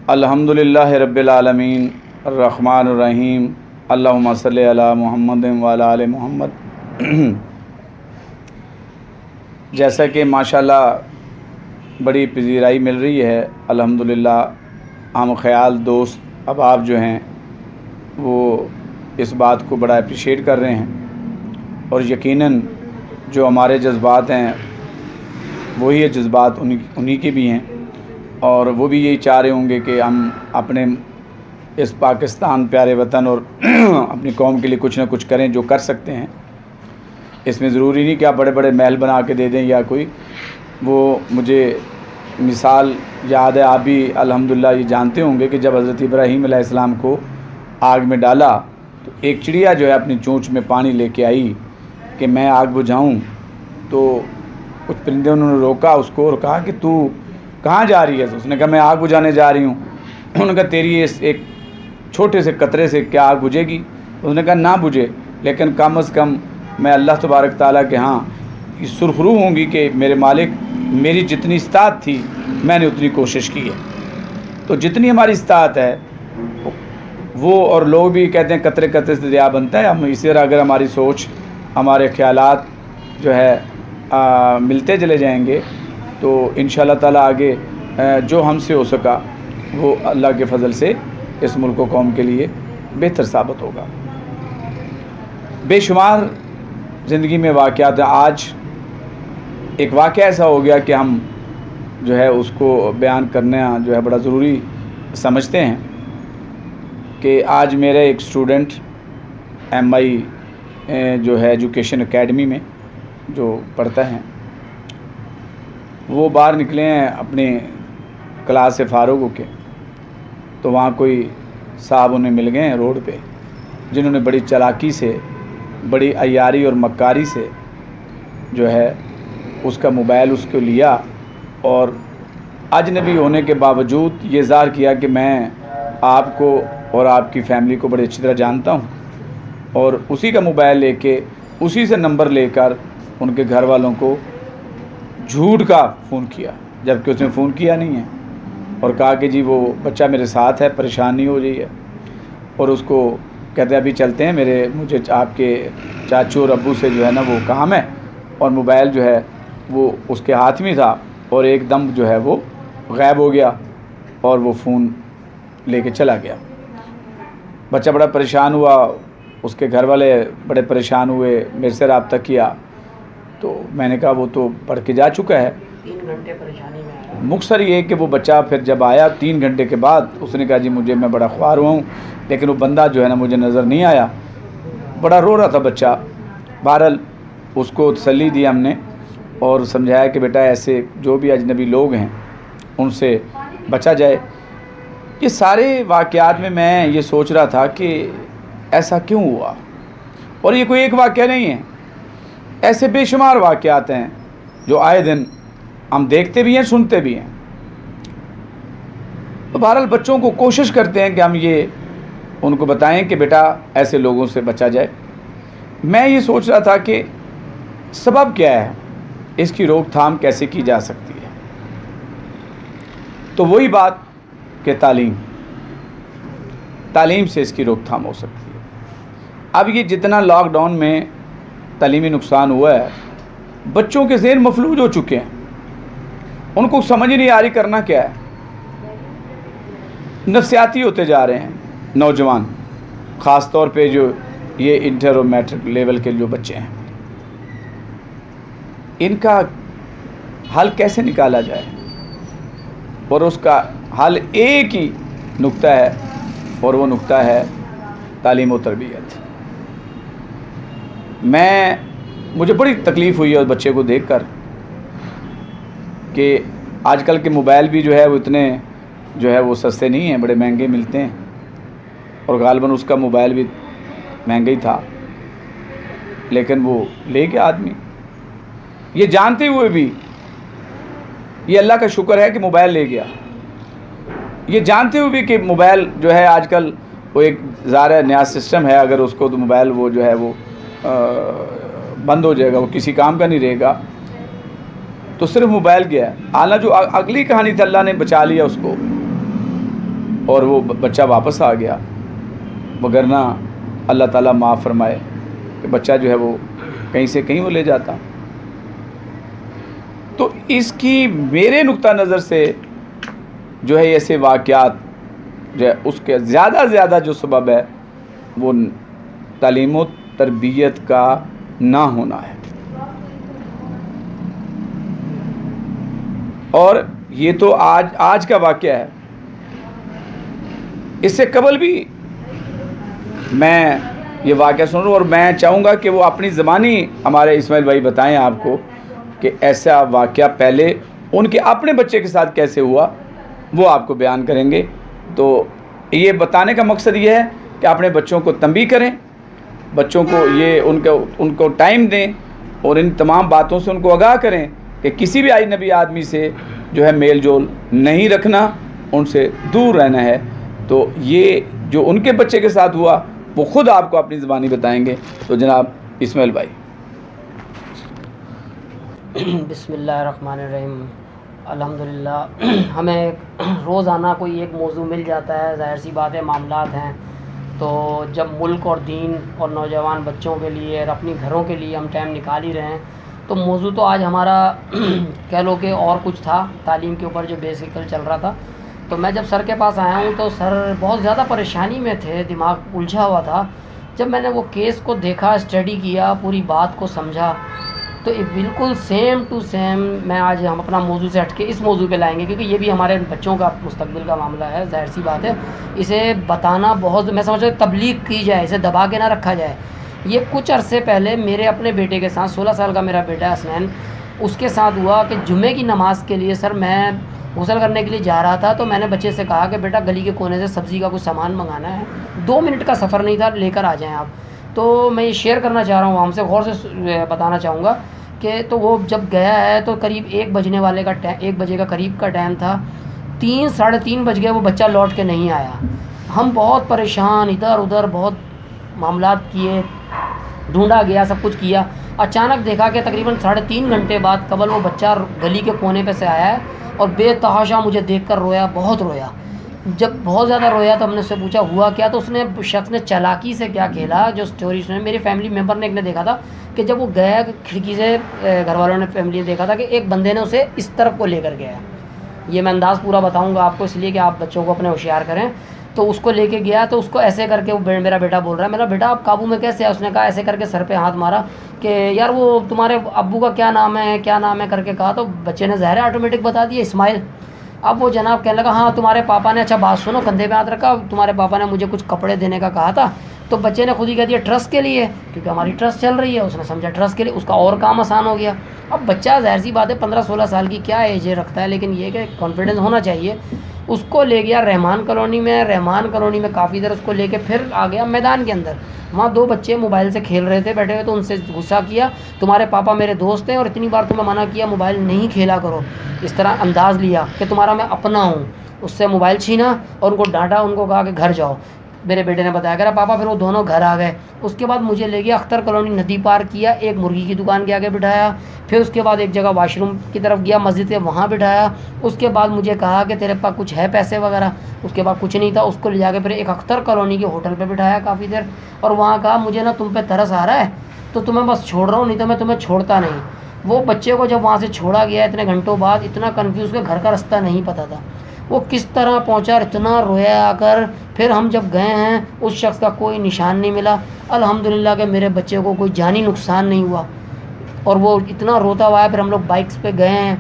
الحمدللہ رب العالمین الرحمن الرحیم اللہم صلی علی محمد وعلی آل محمد۔ جیسا کہ ماشاءاللہ بڑی پذیرائی مل رہی ہے الحمدللہ، ہم خیال دوست احباب جو ہیں وہ اس بات کو بڑا اپریشیٹ کر رہے ہیں، اور یقیناً جو ہمارے جذبات ہیں وہی جذبات انہی کے بھی ہیں، اور وہ بھی یہی چاہ رہے ہوں گے کہ ہم اپنے اس پاکستان پیارے وطن اور اپنی قوم کے لیے کچھ نہ کچھ کریں جو کر سکتے ہیں۔ اس میں ضروری نہیں کہ آپ بڑے بڑے محل بنا کے دے دیں یا کوئی، وہ مجھے مثال یاد ہے، آپ بھی الحمدللہ یہ جانتے ہوں گے کہ جب حضرت ابراہیم علیہ السلام کو آگ میں ڈالا تو ایک چڑیا جو ہے اپنی چونچ میں پانی لے کے آئی کہ میں آگ بجھاؤں، تو کچھ پرندے انہوں نے روکا اس کو اور کہا کہ تو کہاں جا رہی ہے؟ اس نے کہا میں آگ بجھانے جا رہی ہوں۔ انہوں نے کہا تیری اس ایک چھوٹے سے قطرے سے کیا آگ بجھے گی؟ اس نے کہا نہ بجھے، لیکن کم از کم میں اللہ تبارک تعالیٰ کے ہاں سرخرو ہوں گی کہ میرے مالک میری جتنی استطاعت تھی میں نے اتنی کوشش کی ہے۔ تو جتنی ہماری استطاعت ہے وہ، اور لوگ بھی کہتے ہیں قطرے قطرے سے دریا بنتا ہے، ہم اسی طرح اگر ہماری سوچ ہمارے خیالات جو ہے ملتے چلے جائیں گے تو انشاءاللہ تعالیٰ آگے جو ہم سے ہو سکا وہ اللہ کے فضل سے اس ملک و قوم کے لیے بہتر ثابت ہوگا۔ بے شمار زندگی میں واقعات ہیں۔ آج ایک واقعہ ایسا ہو گیا کہ ہم جو ہے اس کو بیان کرنا جو ہے بڑا ضروری سمجھتے ہیں کہ آج میرے ایک اسٹوڈنٹ MI جو ہے ایجوکیشن اکیڈمی میں جو پڑھتا ہے، وہ باہر نکلے ہیں اپنے کلاس سے فارغ ہو کے، تو وہاں کوئی صاحب انہیں مل گئے ہیں روڈ پہ، جنہوں نے بڑی چالاکی سے، بڑی عیاری اور مکاری سے جو ہے اس کا موبائل اس کو لیا، اور اجنبی ہونے کے باوجود یہ اظہار کیا کہ میں آپ کو اور آپ کی فیملی کو بڑی اچھی طرح جانتا ہوں، اور اسی کا موبائل لے کے اسی سے نمبر لے کر ان کے گھر والوں کو جھوٹ کا فون کیا، جبکہ اس نے فون کیا نہیں ہے، اور کہا کہ جی وہ بچہ میرے ساتھ ہے، پریشانی ہو رہی ہے، اور اس کو کہتے ہیں ابھی چلتے ہیں، مجھے آپ کے چاچو اور ابو سے جو ہے نا وہ کام ہے، اور موبائل جو ہے وہ اس کے ہاتھ میں تھا، اور ایک دم جو ہے وہ غائب ہو گیا اور وہ فون لے کے چلا گیا۔ بچہ بڑا پریشان ہوا، اس کے گھر والے بڑے پریشان ہوئے، میرے سے رابطہ کیا، تو میں نے کہا وہ تو پڑھ کے جا چکا ہے۔ 3 گھنٹے پریشانی میں آیا۔ مختصر یہ کہ وہ بچہ پھر جب آیا 3 گھنٹے کے بعد، اس نے کہا جی میں بڑا خوار ہوا ہوں، لیکن وہ بندہ جو ہے نا مجھے نظر نہیں آیا، بڑا رو رہا تھا بچہ۔ بہرحال اس کو تسلی دی ہم نے اور سمجھایا کہ بیٹا ایسے جو بھی اجنبی لوگ ہیں ان سے بچا جائے۔ یہ سارے واقعات میں یہ سوچ رہا تھا کہ ایسا کیوں ہوا، اور یہ کوئی ایک واقعہ نہیں ہے، ایسے بے شمار واقعات ہیں جو آئے دن ہم دیکھتے بھی ہیں، سنتے بھی ہیں۔ تو بہرحال بچوں کو کوشش کرتے ہیں کہ ہم یہ ان کو بتائیں کہ بیٹا ایسے لوگوں سے بچا جائے۔ میں یہ سوچ رہا تھا کہ سبب کیا ہے، اس کی روک تھام کیسے کی جا سکتی ہے، تو وہی بات کہ تعلیم سے اس کی روک تھام ہو سکتی ہے۔ اب یہ جتنا لاک ڈاؤن میں تعلیمی نقصان ہوا ہے، بچوں کے ذہن مفلوج ہو چکے ہیں، ان کو سمجھ نہیں آ رہی کرنا کیا ہے، نفسیاتی ہوتے جا رہے ہیں نوجوان، خاص طور پہ جو یہ انٹر اور میٹرک لیول کے جو بچے ہیں، ان کا حل کیسے نکالا جائے، اور اس کا حل ایک ہی نقطہ ہے، اور وہ نقطہ ہے تعلیم و تربیت۔ مجھے بڑی تکلیف ہوئی ہے اس بچے کو دیکھ کر کہ آج کل کے موبائل بھی جو ہے وہ اتنے جو ہے وہ سستے نہیں ہیں، بڑے مہنگے ملتے ہیں، اور غالباً اس کا موبائل بھی مہنگا ہی تھا، لیکن وہ لے گیا آدمی یہ جانتے ہوئے بھی۔ یہ اللہ کا شکر ہے کہ موبائل لے گیا، یہ جانتے ہوئے بھی کہ موبائل جو ہے آج کل وہ ایک ظاہر نیا سسٹم ہے، اگر اس کو تو موبائل وہ جو ہے وہ بند ہو جائے گا، وہ کسی کام کا نہیں رہے گا، تو صرف موبائل گیا ہے۔ حالانکہ جو اگلی کہانی تھی اللہ نے بچا لیا اس کو، اور وہ بچہ واپس آ گیا، وگرنہ اللہ تعالیٰ معاف فرمائے کہ بچہ جو ہے وہ کہیں سے کہیں وہ لے جاتا۔ تو اس کی میرے نقطہ نظر سے جو ہے ایسے واقعات جو ہے اس کے زیادہ جو سبب ہے وہ تعلیم و تربیت کا نہ ہونا ہے۔ اور یہ تو آج کا واقعہ ہے، اس سے قبل بھی میں یہ واقعہ سن رہا ہوں، اور میں چاہوں گا کہ وہ اپنی زبانی ہمارے اسماعیل بھائی بتائیں آپ کو کہ ایسا واقعہ پہلے ان کے اپنے بچے کے ساتھ کیسے ہوا، وہ آپ کو بیان کریں گے۔ تو یہ بتانے کا مقصد یہ ہے کہ اپنے بچوں کو تنبیہ کریں، بچوں کو یہ ان کو ٹائم دیں، اور ان تمام باتوں سے ان کو آگاہ کریں کہ کسی بھی اجنبی آدمی سے جو ہے میل جول نہیں رکھنا، ان سے دور رہنا ہے۔ تو یہ جو ان کے بچے کے ساتھ ہوا وہ خود آپ کو اپنی زبانی بتائیں گے۔ تو جناب اسماعیل بھائی۔ بسم اللہ الرحمن الرحیم۔ الحمدللہ ہمیں روزانہ کوئی ایک موضوع مل جاتا ہے، ظاہر سی بات ہے معاملات ہیں، تو جب ملک اور دین اور نوجوان بچوں کے لیے اور اپنی گھروں کے لیے ہم ٹائم نکال ہی رہے ہیں، تو موضوع تو آج ہمارا کہہ لو کہ اور کچھ تھا، تعلیم کے اوپر جو بیسیکل چل رہا تھا۔ تو میں جب سر کے پاس آیا ہوں تو سر بہت زیادہ پریشانی میں تھے، دماغ الجھا ہوا تھا۔ جب میں نے وہ کیس کو دیکھا، اسٹڈی کیا، پوری بات کو سمجھا، تو یہ بالکل سیم ٹو سیم میں آج ہم اپنا موضوع سے ہٹ کے اس موضوع پہ لائیں گے، کیونکہ یہ بھی ہمارے بچوں کا مستقبل کا معاملہ ہے، ظاہر سی بات ہے۔ اسے بتانا بہت، میں سمجھتا ہوں تبلیغ کی جائے، اسے دبا کے نہ رکھا جائے۔ یہ کچھ عرصے پہلے میرے اپنے بیٹے کے ساتھ، 16 سال کا میرا بیٹا ہے حسنین، اس کے ساتھ ہوا کہ جمعے کی نماز کے لیے سر میں غسل کرنے کے لیے جا رہا تھا، تو میں نے بچے سے کہا کہ بیٹا گلی کے کونے سے سبزی کا کچھ سامان منگانا ہے، 2 منٹ کا سفر نہیں تھا، لے کر آ جائیں آپ۔ تو میں یہ شیئر کرنا چاہ رہا ہوں، ہم سے غور سے بتانا چاہوں گا کہ تو وہ جب گیا ہے تو قریب 1 بجے کا قریب کا ٹائم تھا، 3 ساڑھے 3 بج گئے، وہ بچہ لوٹ کے نہیں آیا۔ ہم بہت پریشان، ادھر ادھر بہت معاملات کیے، ڈھونڈا گیا، سب کچھ کیا۔ اچانک دیکھا کہ تقریباً 3.5 گھنٹے بعد قبل وہ بچہ گلی کے کونے پہ سے آیا ہے، اور بے تحاشا مجھے دیکھ کر رویا، بہت رویا۔ جب بہت زیادہ رویا تو ہم نے اس سے پوچھا ہوا کیا، تو اس نے شخص نے چالاکی سے کیا کھیلا، جو سٹوری سنے میرے فیملی ممبر نے ایک نے دیکھا تھا کہ جب وہ گیا کھڑکی سے، گھر والوں نے فیملی نے دیکھا تھا کہ ایک بندے نے اسے اس طرف کو لے کر گیا۔ یہ میں انداز پورا بتاؤں گا آپ کو، اس لیے کہ آپ بچوں کو اپنے ہوشیار کریں۔ تو اس کو لے کے گیا تو اس کو ایسے کر کے، وہ میرا بیٹا بول رہا ہے، میرا بیٹا آپ قابو میں کیسے ہے؟ اس نے کہا ایسے کر کے سر پہ ہاتھ مارا کہ یار وہ تمہارے ابو کا کیا نام ہے کر کے کہا، تو بچے نے ظاہر آٹومیٹک بتا دیا اسماعیل۔ اب وہ جناب کہنے لگا ہاں تمہارے پاپا نے، اچھا بات سنو، کندھے پہ ہاتھ رکھا، تمہارے پاپا نے مجھے کچھ کپڑے دینے کا کہا تھا۔ تو بچے نے خود ہی کہہ دیا ٹرسٹ کے لیے، کیونکہ ہماری ٹرسٹ چل رہی ہے، اس نے سمجھا ٹرسٹ کے لیے، اس کا اور کام آسان ہو گیا۔ اب بچہ ظاہر سی بات ہے 15-16 سال کی کیا ایج رکھتا ہے، لیکن یہ کہ کانفیڈنس ہونا چاہیے۔ اس کو لے گیا رحمان کالونی میں کافی دیر اس کو لے کے پھر آ گیا میدان کے اندر۔ وہاں 2 بچے موبائل سے کھیل رہے تھے بیٹھے ہوئے، تو ان سے غصہ کیا، تمہارے پاپا میرے دوست ہیں اور اتنی بار تمہیں منع کیا موبائل نہیں کھیلا کرو، اس طرح انداز لیا کہ تمہارا میں اپنا ہوں۔ اس سے موبائل چھینا اور ان کو ڈانٹا، ان کو کہا کہ گھر جاؤ۔ میرے بیٹے نے بتایا کہ پاپا، پھر وہ دونوں گھر آ گئے۔ اس کے بعد مجھے لے گیا اختر کالونی، ندی پار کیا، ایک مرغی کی دکان کے آگے بٹھایا، پھر اس کے بعد ایک جگہ واش روم کی طرف گیا، مسجد کے وہاں بٹھایا۔ اس کے بعد مجھے کہا کہ تیرے پاس کچھ ہے پیسے وغیرہ، اس کے بعد کچھ نہیں تھا۔ اس کو لے جا کے پھر ایک اختر کالونی کے ہوٹل پہ بٹھایا کافی دیر، اور وہاں کہا مجھے نا تم پہ ترس آ رہا ہے تو تمہیں بس چھوڑ رہا ہوں، نہیں تو میں تمہیں چھوڑتا نہیں۔ وہ بچے کو جب وہاں سے چھوڑا گیا اتنے گھنٹوں بعد، اتنا کنفیوز کہ گھر کا رستہ نہیں پتہ تھا، وہ کس طرح پہنچا، اتنا رویا آ کر۔ پھر ہم جب گئے ہیں اس شخص کا کوئی نشان نہیں ملا، الحمدللہ کہ میرے بچے کو کوئی جانی نقصان نہیں ہوا، اور وہ اتنا روتا ہوا ہے۔ پھر ہم لوگ بائکس پہ گئے ہیں،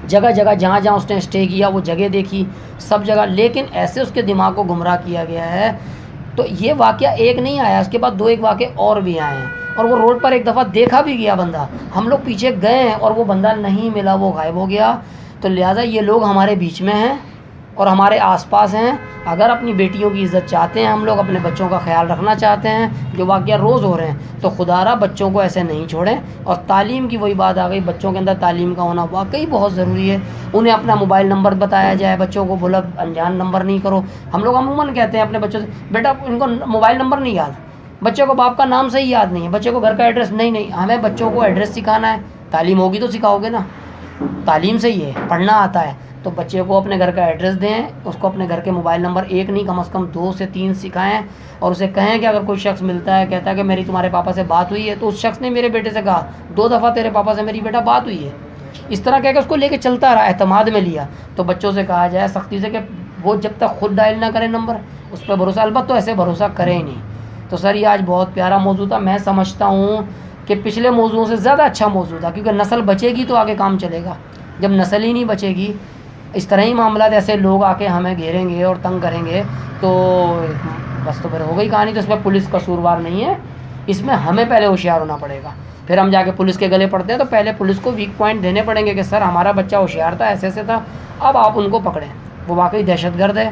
جگہ جگہ جہاں جہاں اس نے اسٹے کیا وہ جگہ دیکھی، سب جگہ، لیکن ایسے اس کے دماغ کو گمراہ کیا گیا ہے۔ تو یہ واقعہ ایک نہیں آیا، اس کے بعد 2 واقعے اور بھی آئے ہیں، اور وہ روڈ پر ایک دفعہ دیکھا بھی گیا بندہ، ہم لوگ پیچھے گئے ہیں اور وہ بندہ نہیں ملا، وہ غائب ہو گیا۔ تو لہٰذا یہ لوگ ہمارے بیچ میں ہیں اور ہمارے آس پاس ہیں۔ اگر اپنی بیٹیوں کی عزت چاہتے ہیں، ہم لوگ اپنے بچوں کا خیال رکھنا چاہتے ہیں، جو واقعہ روز ہو رہے ہیں، تو خدا را بچوں کو ایسے نہیں چھوڑیں۔ اور تعلیم کی وہی بات آ گئی، بچوں کے اندر تعلیم کا ہونا واقعی بہت ضروری ہے۔ انہیں اپنا موبائل نمبر بتایا جائے، بچوں کو بولا انجان نمبر نہیں کرو۔ ہم لوگ عموماً کہتے ہیں اپنے بچوں سے بیٹا ان کو موبائل نمبر نہیں یاد، بچے کو باپ کا نام صحیح یاد نہیں ہے، بچے کو گھر کا ایڈریس نہیں، ہمیں بچوں کو ایڈریس سکھانا ہے، تعلیم ہوگی تو سکھاؤ گے نا۔ تعلیم سے ہی ہے، پڑھنا آتا ہے، تو بچے کو اپنے گھر کا ایڈریس دیں، اس کو اپنے گھر کے موبائل نمبر ایک نہیں کم از کم 2 سے 3 سکھائیں، اور اسے کہیں کہ اگر کوئی شخص ملتا ہے کہتا ہے کہ میری تمہارے پاپا سے بات ہوئی ہے، تو اس شخص نے میرے بیٹے سے کہا 2 دفعہ تیرے پاپا سے میری بیٹا بات ہوئی ہے، اس طرح کہہ کے اس کو لے کے چلتا رہا، اعتماد میں لیا. تو بچوں سے کہا جائے سختی سے کہ وہ جب تک خود ڈائل نہ کرے نمبر اس پہ بھروسہ، البتہ تو ایسے بھروسہ کرے ہی نہیں. تو سر یہ آج بہت پیارا موضوع تھا، میں سمجھتا ہوں کہ پچھلے موضوعوں سے زیادہ اچھا موضوع تھا، کیونکہ نسل بچے گی تو آگے کام چلے گا. جب نسل ہی نہیں بچے گی، اس طرح ہی معاملات، ایسے لوگ آ کے ہمیں گھیریں گے اور تنگ کریں گے، تو بس تو پھر ہو گئی کہانی. تو اس میں پولیس قصوروار نہیں ہے، اس میں ہمیں پہلے ہوشیار ہونا پڑے گا. پھر ہم جا کے پولیس کے گلے پڑتے ہیں تو پہلے پولیس کو ویک پوائنٹ دینے پڑیں گے کہ سر ہمارا بچہ ہوشیار تھا، ایسے ایسے تھا، اب آپ ان کو پکڑیں، وہ واقعی دہشت گرد ہے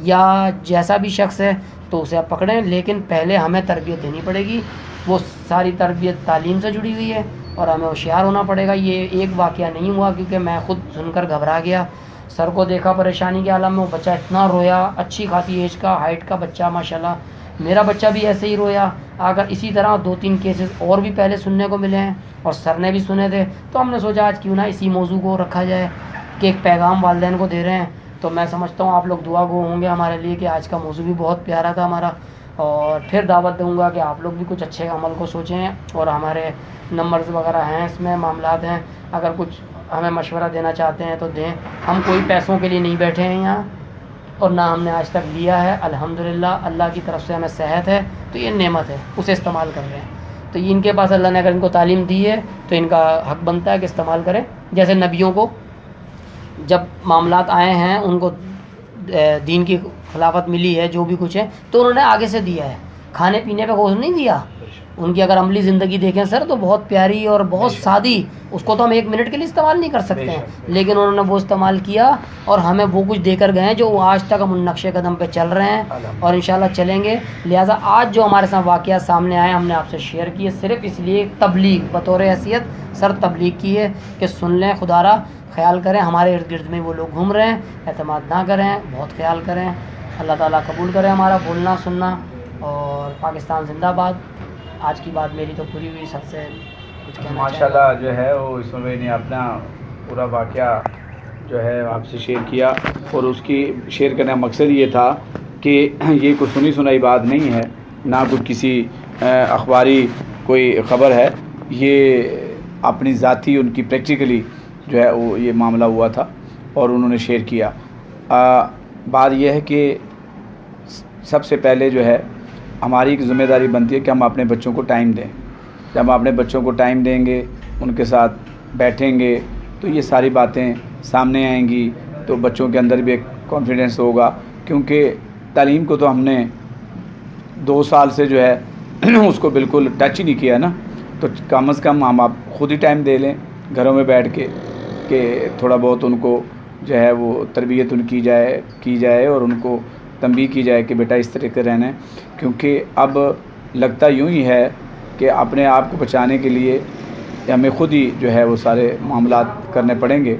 یا جیسا بھی شخص ہے تو اسے آپ پکڑیں. لیکن پہلے ہمیں تربیت دینی پڑے گی، وہ ساری تربیت تعلیم سے جڑی ہوئی ہے، اور ہمیں ہوشیار ہونا پڑے گا. یہ ایک واقعہ نہیں ہوا، کیونکہ میں خود سن کر گھبرا گیا، سر کو دیکھا پریشانی کے عالم میں، وہ بچہ اتنا رویا، اچھی خاصی ایج کا، ہائٹ کا بچہ ماشاءاللہ. میرا بچہ بھی ایسے ہی رویا. اگر اسی طرح 2-3 کیسز اور بھی پہلے سننے کو ملے ہیں اور سر نے بھی سنے تھے، تو ہم نے سوچا آج کیوں نہ اسی موضوع کو رکھا جائے کہ ایک پیغام والدین کو دے رہے ہیں. تو میں سمجھتا ہوں آپ لوگ دعا گو ہوں گے ہمارے لیے کہ آج کا موضوع بھی بہت پیارا تھا ہمارا. اور پھر دعوت دوں گا کہ آپ لوگ بھی کچھ اچھے عمل کو سوچیں، اور ہمارے نمبرز وغیرہ ہیں، اس میں معاملات ہیں، اگر کچھ ہمیں مشورہ دینا چاہتے ہیں تو دیں. ہم کوئی پیسوں کے لیے نہیں بیٹھے ہیں یہاں، اور نہ ہم نے آج تک لیا ہے. الحمدللہ اللہ کی طرف سے ہمیں صحت ہے تو یہ نعمت ہے، اسے استعمال کر رہے ہیں. تو یہ ان کے پاس اللہ نے اگر ان کو تعلیم دی ہے تو ان کا حق بنتا ہے کہ استعمال کریں. جیسے نبیوں کو جب معاملات آئے ہیں، ان کو دین کی خلافت ملی ہے، جو بھی کچھ ہے تو انہوں نے آگے سے دیا ہے، کھانے پینے پہ غور نہیں دیا. ان کی اگر عملی زندگی دیکھیں سر تو بہت پیاری اور بہت سادی، اس کو تو ہم 1 منٹ کے لیے استعمال نہیں کر سکتے ہیں، لیکن انہوں نے وہ استعمال کیا اور ہمیں وہ کچھ دے کر گئے ہیں جو آج تک ہم ان نقش قدم پہ چل رہے ہیں اور انشاءاللہ چلیں گے. لہٰذا آج جو ہمارے ساتھ واقعات سامنے آئے ہم نے آپ سے شیئر کیے، صرف اس لیے تبلیغ بطور حیثیت سر تبلیغ کی ہے کہ سن لیں. خدا را خیال کریں، ہمارے ارد گرد میں وہ لوگ گھوم رہے ہیں، اعتماد نہ کریں، بہت خیال کریں. اللہ تعالیٰ قبول کرے ہمارا بولنا سننا. اور پاکستان زندہ باد. آج کی بات میری تو پوری ہوئی، سب سے کچھ کہنا ماشاءاللہ جو ہے وہ اس میں نے اپنا پورا واقعہ جو ہے آپ سے شیئر کیا، اور اس کی شیئر کرنے کا مقصد یہ تھا کہ یہ کوئی سنی سنائی بات نہیں ہے، نہ کوئی کسی اخباری کوئی خبر ہے، یہ اپنی ذاتی ان کی پریکٹیکلی جو ہے وہ یہ معاملہ ہوا تھا اور انہوں نے شیئر کیا. بات یہ ہے کہ سب سے پہلے جو ہے ہماری ایک ذمہ داری بنتی ہے کہ ہم اپنے بچوں کو ٹائم دیں. جب ہم اپنے بچوں کو ٹائم دیں گے، ان کے ساتھ بیٹھیں گے، تو یہ ساری باتیں سامنے آئیں گی، تو بچوں کے اندر بھی ایک کانفیڈنس ہوگا. کیونکہ تعلیم کو تو ہم نے 2 سال سے جو ہے اس کو بالکل ٹچ ہی نہیں کیا نا. تو کم از کم ہم آپ خود ہی ٹائم دے لیں گھروں میں بیٹھ کے، کہ تھوڑا بہت ان کو جو ہے وہ تربیت ان کی جائے اور ان کو تنبیہ کی جائے کہ بیٹا اس طرح کے رہنا ہے. کیونکہ اب لگتا یوں ہی ہے کہ اپنے آپ کو بچانے کے لیے ہمیں خود ہی جو ہے وہ سارے معاملات کرنے پڑیں گے.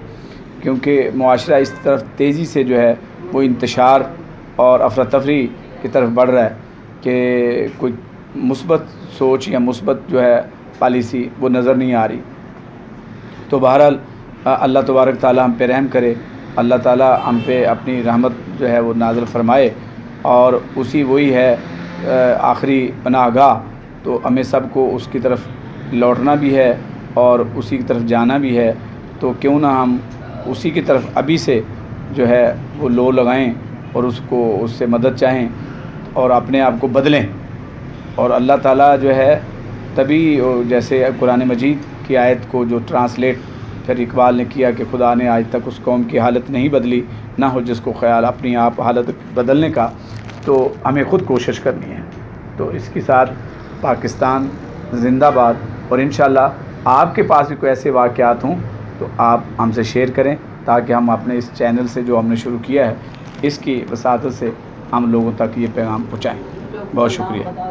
کیونکہ معاشرہ اس طرف تیزی سے جو ہے وہ انتشار اور افراتفری کی طرف بڑھ رہا ہے کہ کوئی مثبت سوچ یا مثبت جو ہے پالیسی وہ نظر نہیں آ رہی. تو بہرحال اللہ تبارک تعالی ہم پہ رحم کرے، اللہ تعالی ہم پہ اپنی رحمت جو ہے وہ نازل فرمائے، اور وہی ہے آخری پناہ گاہ. تو ہمیں سب کو اس کی طرف لوٹنا بھی ہے اور اسی کی طرف جانا بھی ہے. تو کیوں نہ ہم اسی کی طرف ابھی سے جو ہے وہ لو لگائیں اور اس سے مدد چاہیں اور اپنے آپ کو بدلیں. اور اللہ تعالیٰ جو ہے تبھی، جیسے قرآن مجید کی آیت کو جو ٹرانسلیٹ پھر اقبال نے کیا کہ خدا نے آج تک اس قوم کی حالت نہیں بدلی، نہ ہو جس کو خیال اپنی آپ حالت بدلنے کا. تو ہمیں خود کوشش کرنی ہے. تو اس کے ساتھ پاکستان زندہ باد. اور انشاءاللہ آپ کے پاس بھی کوئی ایسے واقعات ہوں تو آپ ہم سے شیئر کریں، تاکہ ہم اپنے اس چینل سے جو ہم نے شروع کیا ہے اس کی وساطت سے ہم لوگوں تک یہ پیغام پہنچائیں. بہت شکریہ.